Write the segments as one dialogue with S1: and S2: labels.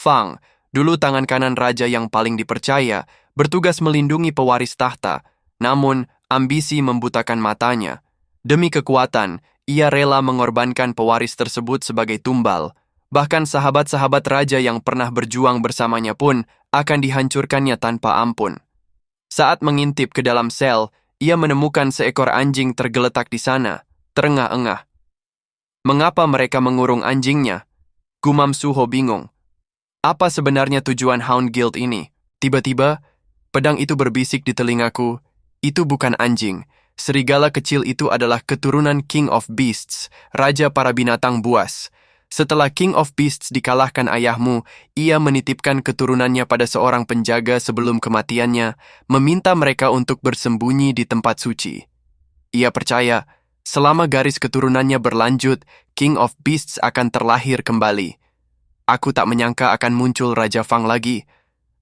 S1: Fang, dulu tangan kanan raja yang paling dipercaya, bertugas melindungi pewaris tahta, namun ambisi membutakan matanya. Demi kekuatan, ia rela mengorbankan pewaris tersebut sebagai tumbal. Bahkan sahabat-sahabat raja yang pernah berjuang bersamanya pun akan dihancurkannya tanpa ampun. Saat mengintip ke dalam sel, ia menemukan seekor anjing tergeletak di sana, terengah-engah. Mengapa mereka mengurung anjingnya? Gumam Suho bingung. Apa sebenarnya tujuan Hound Guild ini? Tiba-tiba, pedang itu berbisik di telingaku. Itu bukan anjing. Serigala kecil itu adalah keturunan King of Beasts, raja para binatang buas. Setelah King of Beasts dikalahkan ayahmu, ia menitipkan keturunannya pada seorang penjaga sebelum kematiannya, meminta mereka untuk bersembunyi di tempat suci. Ia percaya, selama garis keturunannya berlanjut, King of Beasts akan terlahir kembali. Aku tak menyangka akan muncul Raja Fang lagi.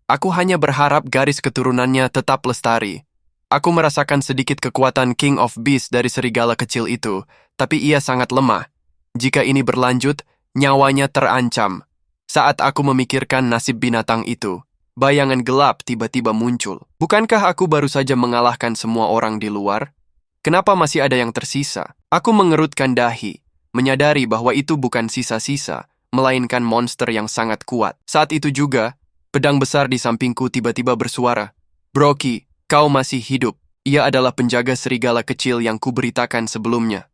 S1: Aku hanya berharap garis keturunannya tetap lestari. Aku merasakan sedikit kekuatan King of Beasts dari serigala kecil itu, tapi ia sangat lemah. Jika ini berlanjut, nyawanya terancam. Saat aku memikirkan nasib binatang itu, bayangan gelap tiba-tiba muncul. Bukankah aku baru saja mengalahkan semua orang di luar? Kenapa masih ada yang tersisa? Aku mengerutkan dahi, menyadari bahwa itu bukan sisa-sisa, melainkan monster yang sangat kuat. Saat itu juga, pedang besar di sampingku tiba-tiba bersuara, "Broky, kau masih hidup." Ia adalah penjaga serigala kecil yang kuberitakan sebelumnya.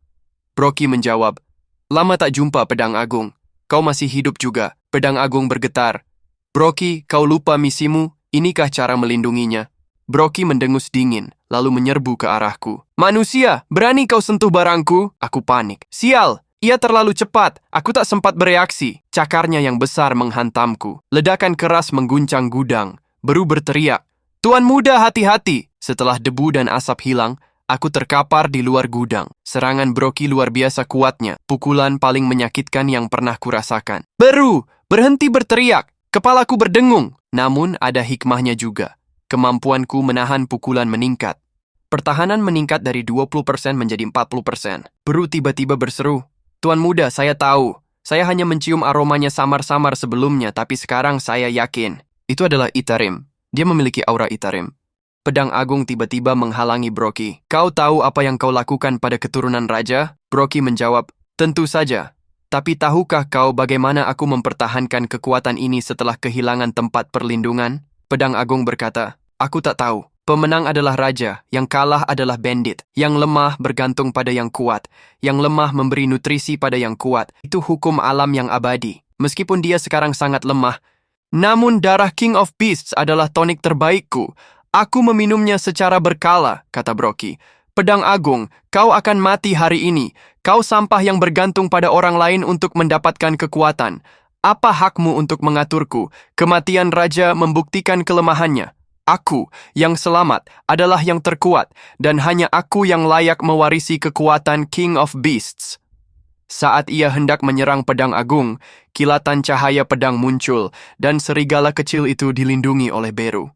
S1: Broky menjawab, "Lama tak jumpa, Pedang Agung. Kau masih hidup juga." Pedang Agung bergetar. "Broky, kau lupa misimu? Inikah cara melindunginya?" Broky mendengus dingin, lalu menyerbu ke arahku. "Manusia, berani kau sentuh barangku?" Aku panik. "Sial! Ia terlalu cepat, aku tak sempat bereaksi." Cakarnya yang besar menghantamku. Ledakan keras mengguncang gudang. Beru berteriak, "Tuan muda, hati-hati!" Setelah debu dan asap hilang, aku terkapar di luar gudang. Serangan Broky luar biasa kuatnya, pukulan paling menyakitkan yang pernah kurasakan. "Beru, berhenti berteriak!" Kepalaku berdengung. Namun ada hikmahnya juga. Kemampuanku menahan pukulan meningkat. Pertahanan meningkat dari 20% menjadi 40%. Beru tiba-tiba berseru, "Tuan muda, saya tahu. Saya hanya mencium aromanya samar-samar sebelumnya, tapi sekarang saya yakin. Itu adalah Itarim. Dia memiliki aura Itarim." Pedang Agung tiba-tiba menghalangi Broky. "Kau tahu apa yang kau lakukan pada keturunan raja?" Broky menjawab, "Tentu saja. Tapi tahukah kau bagaimana aku mempertahankan kekuatan ini setelah kehilangan tempat perlindungan?" Pedang Agung berkata, "Aku tak tahu. Pemenang adalah raja, yang kalah adalah bandit. Yang lemah bergantung pada yang kuat. Yang lemah memberi nutrisi pada yang kuat. Itu hukum alam yang abadi. Meskipun dia sekarang sangat lemah, namun darah King of Beasts adalah tonik terbaikku. Aku meminumnya secara berkala," kata Broky. "Pedang Agung, kau akan mati hari ini. Kau sampah yang bergantung pada orang lain untuk mendapatkan kekuatan. Apa hakmu untuk mengaturku? Kematian raja membuktikan kelemahannya. Aku, yang selamat, adalah yang terkuat, dan hanya aku yang layak mewarisi kekuatan King of Beasts." Saat ia hendak menyerang Pedang Agung, kilatan cahaya pedang muncul, dan serigala kecil itu dilindungi oleh Beru.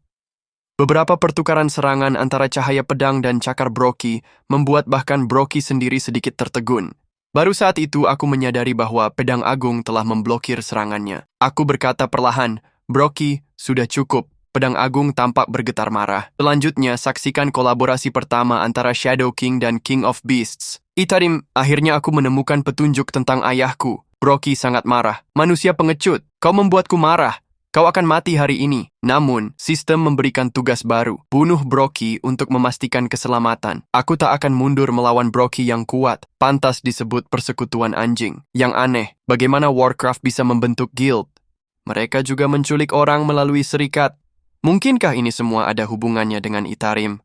S1: Beberapa pertukaran serangan antara cahaya pedang dan cakar Broky membuat bahkan Broky sendiri sedikit tertegun. Baru saat itu aku menyadari bahwa Pedang Agung telah memblokir serangannya. Aku berkata perlahan, "Broky, sudah cukup." Pedang Agung tampak bergetar marah. Selanjutnya, saksikan kolaborasi pertama antara Shadow King dan King of Beasts. "Itarim, akhirnya aku menemukan petunjuk tentang ayahku." Broky sangat marah. "Manusia pengecut, kau membuatku marah. Kau akan mati hari ini." Namun, sistem memberikan tugas baru. Bunuh Broky untuk memastikan keselamatan. Aku tak akan mundur melawan Broky yang kuat. Pantas disebut persekutuan anjing. Yang aneh, bagaimana Warcraft bisa membentuk guild? Mereka juga menculik orang melalui serikat. Mungkinkah ini semua ada hubungannya dengan Itarim?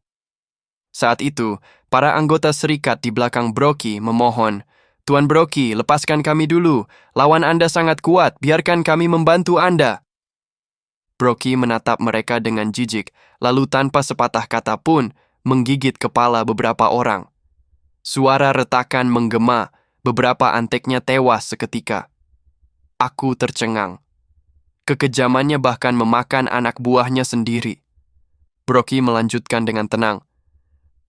S1: Saat itu, para anggota serikat di belakang Broky memohon, "Tuan Broky, lepaskan kami dulu. Lawan Anda sangat kuat, biarkan kami membantu Anda." Broky menatap mereka dengan jijik, lalu tanpa sepatah kata pun menggigit kepala beberapa orang. Suara retakan menggema, beberapa anteknya tewas seketika. Aku tercengang. Kekejamannya bahkan memakan anak buahnya sendiri. Broky melanjutkan dengan tenang,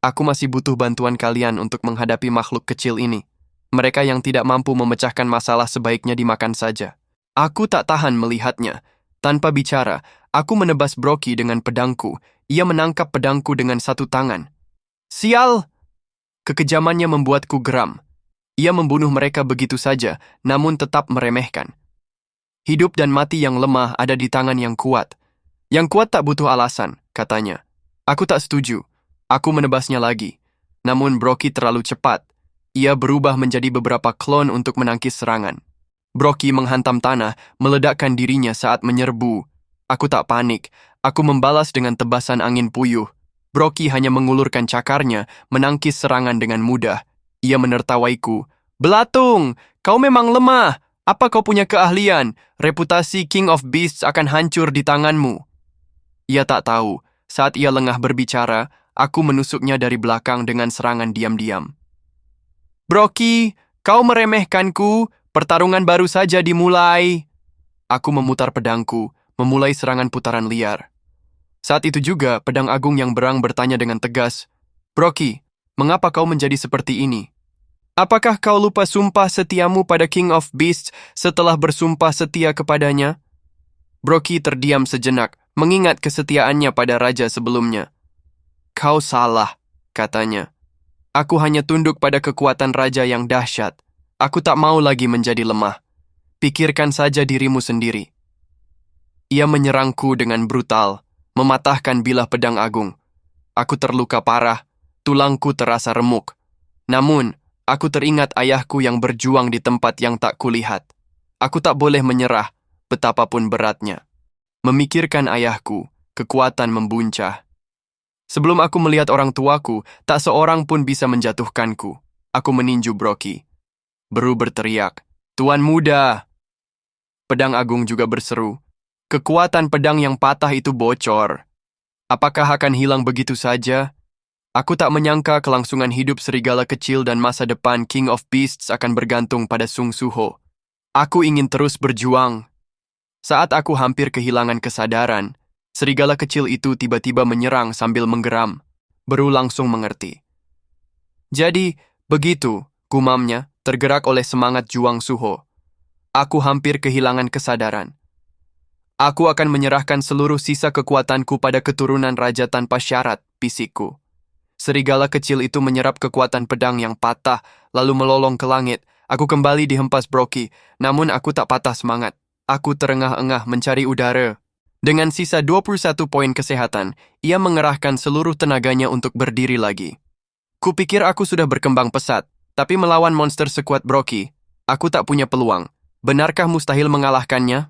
S1: "Aku masih butuh bantuan kalian untuk menghadapi makhluk kecil ini. Mereka yang tidak mampu memecahkan masalah sebaiknya dimakan saja." Aku tak tahan melihatnya. Tanpa bicara, aku menebas Broky dengan pedangku. Ia menangkap pedangku dengan satu tangan. Sial! Kekejamannya membuatku geram. Ia membunuh mereka begitu saja, namun tetap meremehkan. Hidup dan mati yang lemah ada di tangan yang kuat. Yang kuat tak butuh alasan, katanya. Aku tak setuju. Aku menebasnya lagi. Namun Broky terlalu cepat. Ia berubah menjadi beberapa klon untuk menangkis serangan. Broky menghantam tanah, meledakkan dirinya saat menyerbu. Aku tak panik. Aku membalas dengan tebasan angin puyuh. Broky hanya mengulurkan cakarnya, menangkis serangan dengan mudah. Ia menertawaiku. Belatung, kau memang lemah. Apa kau punya keahlian? Reputasi King of Beasts akan hancur di tanganmu. Ia tak tahu. Saat ia lengah berbicara, aku menusuknya dari belakang dengan serangan diam-diam. Broky, kau meremehkanku. Pertarungan baru saja dimulai. Aku memutar pedangku, memulai serangan putaran liar. Saat itu juga, pedang agung yang berang bertanya dengan tegas, Broky, mengapa kau menjadi seperti ini? Apakah kau lupa sumpah setiamu pada King of Beasts setelah bersumpah setia kepadanya? Broky terdiam sejenak, mengingat kesetiaannya pada raja sebelumnya. Kau salah, katanya. Aku hanya tunduk pada kekuatan raja yang dahsyat. Aku tak mau lagi menjadi lemah. Pikirkan saja dirimu sendiri. Ia menyerangku dengan brutal, mematahkan bilah pedang agung. Aku terluka parah, tulangku terasa remuk. Namun, aku teringat ayahku yang berjuang di tempat yang tak kulihat. Aku tak boleh menyerah, betapapun beratnya. Memikirkan ayahku, kekuatan membuncah. Sebelum aku melihat orang tuaku, tak seorang pun bisa menjatuhkanku. Aku meninju Broky. Beru berteriak, Tuan muda! Pedang agung juga berseru, kekuatan pedang yang patah itu bocor. Apakah akan hilang begitu saja? Aku tak menyangka kelangsungan hidup serigala kecil dan masa depan King of Beasts akan bergantung pada Sung Suho. Aku ingin terus berjuang. Saat aku hampir kehilangan kesadaran, serigala kecil itu tiba-tiba menyerang sambil menggeram. Beru langsung mengerti. Jadi, begitu, gumamnya, tergerak oleh semangat juang Suho. Aku hampir kehilangan kesadaran. Aku akan menyerahkan seluruh sisa kekuatanku pada keturunan raja tanpa syarat, bisikku. Serigala kecil itu menyerap kekuatan pedang yang patah, lalu melolong ke langit. Aku kembali dihempas Broky, namun aku tak patah semangat. Aku terengah-engah mencari udara. Dengan sisa 21 poin kesehatan, ia mengerahkan seluruh tenaganya untuk berdiri lagi. Kupikir aku sudah berkembang pesat, tapi melawan monster sekuat Broky, aku tak punya peluang. Benarkah mustahil mengalahkannya?